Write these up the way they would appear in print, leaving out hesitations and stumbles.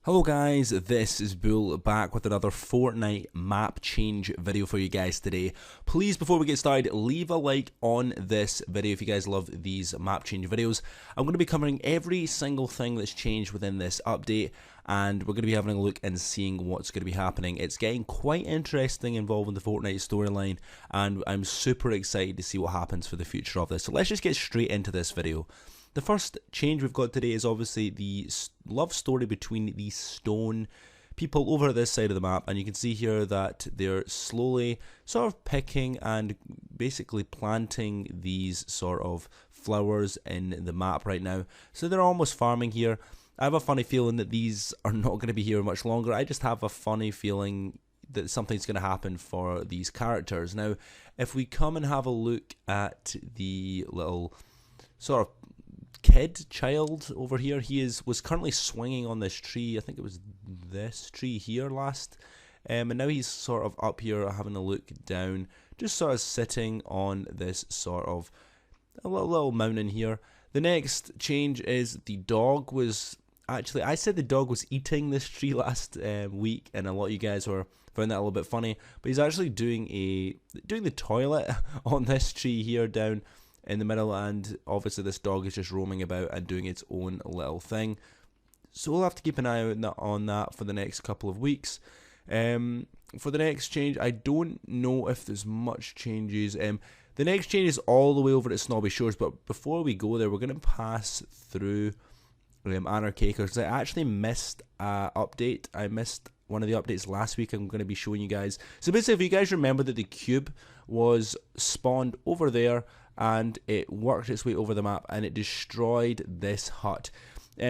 Hello guys, this is Bull back with another Fortnite map change video for you guys today. Please, before we get started, leave a like on this video if you guys love these map change videos. I'm going to be covering every single thing that's changed within this update, and we're going to be having a look and seeing what's going to be happening. It's getting quite interesting involving the Fortnite storyline, and I'm super excited to see what happens for the future of this. So let's just get straight into this video. The first change we've got today is obviously the love story between the stone people over at this side of the map, and you can see here that they're slowly sort of picking and basically planting these sort of flowers in the map right now. So they're almost farming here. I have a funny feeling that these are not going to be here much longer. I just have a funny feeling that something's going to happen for these characters. Now, if we come and have a look at the little sort of child over here, he was currently swinging on this tree. I think it was this tree here last, and now he's sort of up here having a look down, just sort of sitting on this sort of a little mountain here. The next change is the dog was actually, I said the dog was eating this tree last week, and a lot of you guys found that a little bit funny, but he's actually doing the toilet on this tree here down in the middle, and obviously this dog is just roaming about and doing its own little thing. So we'll have to keep an eye out on that for the next couple of weeks. For the next change, I don't know if there's much changes. The next change is all the way over at Snobby Shores, but before we go there, we're going to pass through Anarchy because I actually missed an update. I missed one of the updates last week. I'm going to be showing you guys. So basically, if you guys remember that the cube was spawned over there and it worked its way over the map and it destroyed this hut.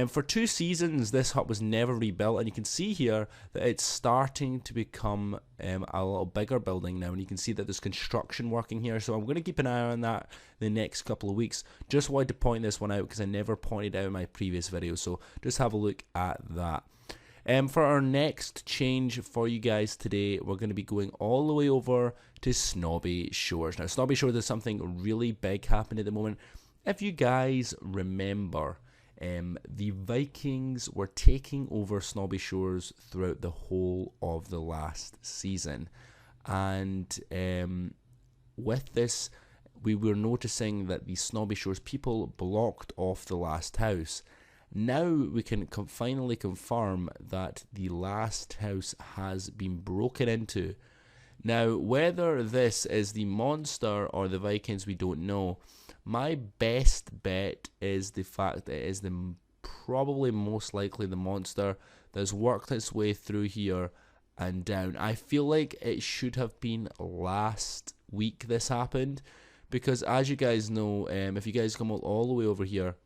For 2 seasons, this hut was never rebuilt, and you can see here that it's starting to become a little bigger building now, and you can see that there's construction working here. So I'm going to keep an eye on that the next couple of weeks. Just wanted to point this one out because I never pointed out in my previous video, so just have a look at that. For our next change for you guys today, we're going to be going all the way over to Snobby Shores. Now, Snobby Shores is something really big happening at the moment. If you guys remember, the Vikings were taking over Snobby Shores throughout the whole of the last season. And with this, we were noticing that the Snobby Shores people blocked off the last house. Now we can finally confirm that the last house has been broken into. Now, whether this is the monster or the Vikings, we don't know. My best bet is the fact that it is probably most likely the monster that's worked its way through here and down. I feel like it should have been last week this happened, because as you guys know, if you guys come all the way over here,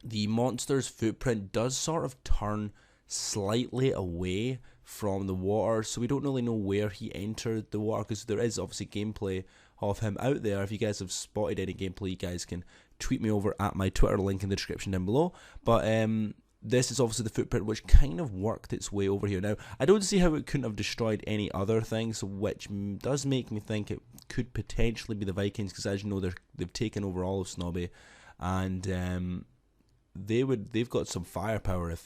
the monster's footprint does sort of turn slightly away from the water, so we don't really know where he entered the water, because there is obviously gameplay of him out there. If you guys have spotted any gameplay, you guys can tweet me over at my Twitter link in the description down below. But this is obviously the footprint which kind of worked its way over here. Now, I don't see how it couldn't have destroyed any other things, which does make me think it could potentially be the Vikings, because as you know, they've taken over all of Snobby, and they've got some firepower if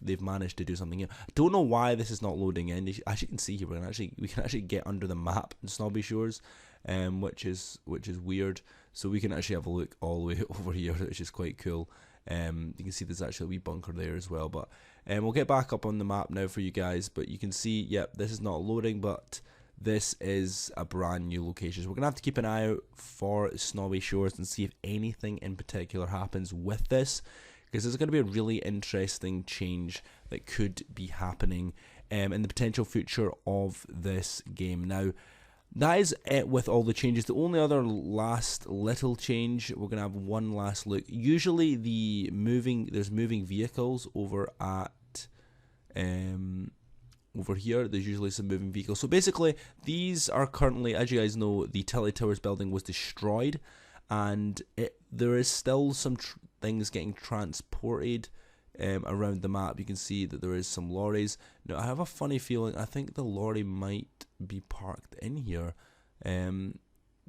they've managed to do something here. I don't know why this is not loading in. As you can see here, we can actually get under the map in Snobby Shores, which is weird. So we can actually have a look all the way over here, which is quite cool. You can see there's actually a wee bunker there as well. But we'll get back up on the map now for you guys. But you can see, yep, this is not loading, but this is a brand new location. So we're going to have to keep an eye out for Snobby Shores and see if anything in particular happens with this, because there's going to be a really interesting change that could be happening in the potential future of this game. Now, that is it with all the changes. The only other last little change, we're going to have one last look. Usually there's moving vehicles over at over here. There's usually some moving vehicles. So basically, these are currently, as you guys know, the Tilly Towers building was destroyed, and there is still some things getting transported around the map. You can see that there is some lorries. Now, I have a funny feeling, I think the lorry might be parked in here.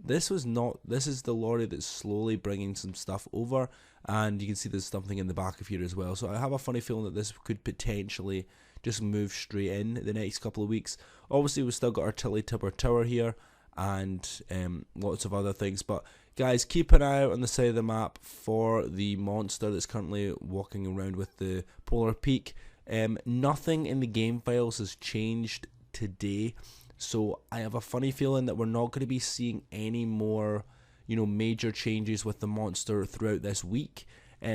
this is the lorry that's slowly bringing some stuff over, and you can see there's something in the back of here as well. So I have a funny feeling that this could potentially just move straight in the next couple of weeks. Obviously, we've still got our Tilly Tibber Tower here, and lots of other things. But guys, keep an eye out on the side of the map for the monster that's currently walking around with the polar peak. Nothing in the game files has changed today, so I have a funny feeling that we're not going to be seeing any more, major changes with the monster throughout this week,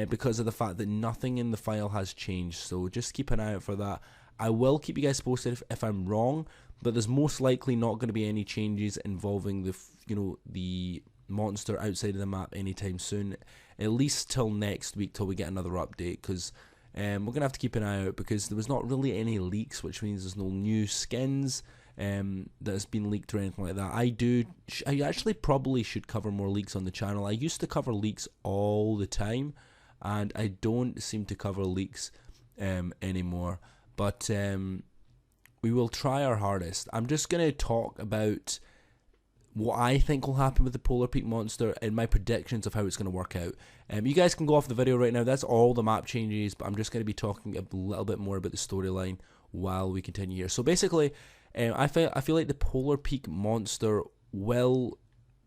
because of the fact that nothing in the file has changed. So just keep an eye out for that. I will keep you guys posted if I'm wrong, but there's most likely not going to be any changes involving the monster outside of the map anytime soon, at least till next week, till we get another update, because we're going to have to keep an eye out, because there was not really any leaks, which means there's no new skins that has been leaked or anything like that. I actually probably should cover more leaks on the channel. I used to cover leaks all the time, and I don't seem to cover leaks anymore, but we will try our hardest. I'm just going to talk about what I think will happen with the Polar Peak monster and my predictions of how it's going to work out. You guys can go off the video right now. That's all the map changes, but I'm just going to be talking a little bit more about the storyline while we continue here. So basically, I feel like the Polar Peak monster will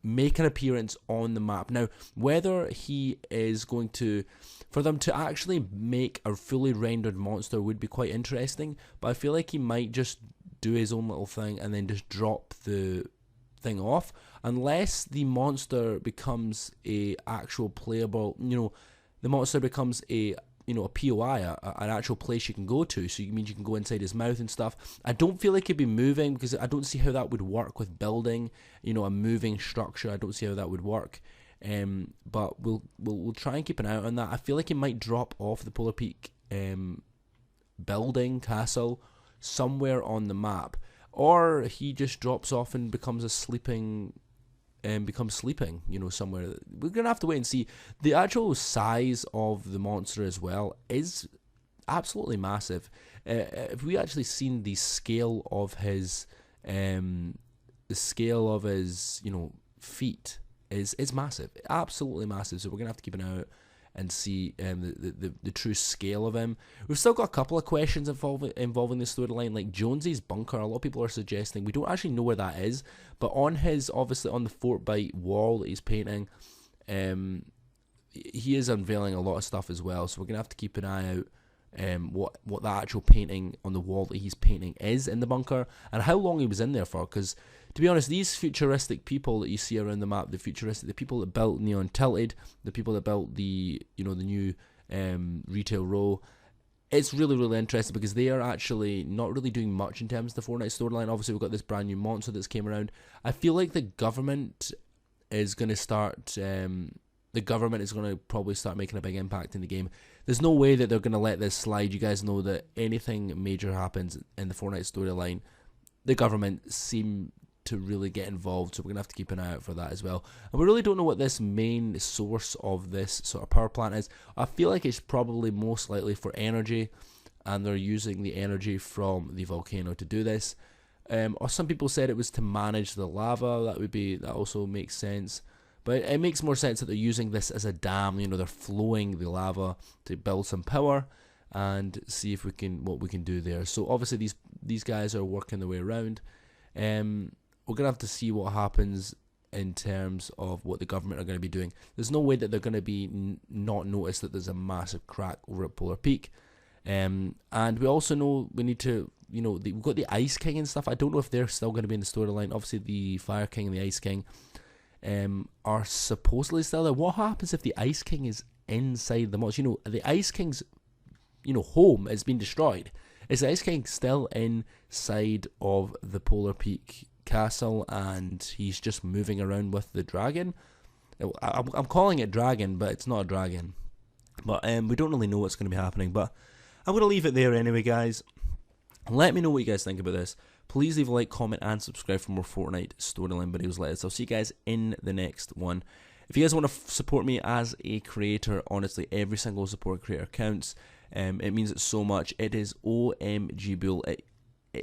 make an appearance on the map. Now, whether he is going to, for them to actually make a fully rendered monster would be quite interesting, but I feel like he might just do his own little thing and then just drop the thing off, unless the monster becomes a actual playable, the monster becomes a POI, an actual place you can go to, so it means you can go inside his mouth and stuff. I don't feel like he'd be moving, because I don't see how that would work with building, a moving structure. I don't see how that would work. But we'll try and keep an eye out on that. I feel like he might drop off the Polar Peak building castle somewhere on the map, or he just drops off and becomes sleeping, somewhere. We're gonna have to wait and see. The actual size of the monster as well is absolutely massive. If we actually seen the scale of his, feet is massive, absolutely massive. So we're gonna have to keep an eye out and see the true scale of him. We've still got a couple of questions involving the storyline, like Jonesy's bunker. A lot of people are suggesting we don't actually know where that is, but obviously on the Fortnite wall that he's painting, he is unveiling a lot of stuff as well. So we're gonna have to keep an eye out what the actual painting on the wall that he's painting is in the bunker, and how long he was in there for. Because to be honest, these futuristic people that you see around the map, the people that built Neon Tilted, the people that built the new retail row, it's really, really interesting, because they are actually not really doing much in terms of the Fortnite storyline. Obviously, we've got this brand new monster that's came around. I feel like the government is going to start. The government is going to probably start making a big impact in the game. There's no way that they're going to let this slide. You guys know that anything major happens in the Fortnite storyline, the government seem to really get involved, so we're going to have to keep an eye out for that as well. And we really don't know what this main source of this sort of power plant is. I feel like it's probably most likely for energy, and they're using the energy from the volcano to do this. Or some people said it was to manage the lava. That also makes sense. But it makes more sense that they're using this as a dam. They're flowing the lava to build some power and see if what we can do there. So obviously these guys are working their way around. We're gonna have to see what happens in terms of what the government are going to be doing. There's no way that they're going to be not notice that there's a massive crack over at Polar Peak. And we also know we need to, we've got the Ice King and stuff. I don't know if they're still going to be in the storyline. Obviously the Fire King and the Ice King are supposedly still there. What happens if the Ice King is inside the monster? The Ice King's home has been destroyed. Is the Ice King still inside of the Polar Peak castle, and he's just moving around with the dragon? I'm calling it dragon, but it's not a dragon. But we don't really know what's going to be happening, but I'm going to leave it there anyway, guys. Let me know what you guys think about this. Please leave a like, comment, and subscribe for more Fortnite storyline videos like this. I'll see you guys in the next one. If you guys want to support me as a creator, honestly, every single support creator counts. It means it so much. It is OMG Bull.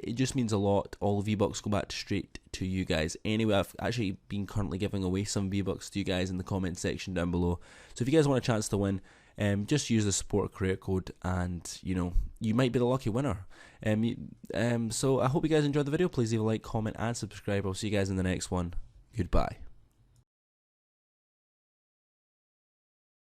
it just means a lot. All the V-Bucks go back straight to you guys. Anyway, I've actually been currently giving away some V-Bucks to you guys in the comment section down below. So if you guys want a chance to win, just use the support creator code, and you might be the lucky winner. So I hope you guys enjoyed the video. Please leave a like, comment, and subscribe. I'll see you guys in the next one. Goodbye.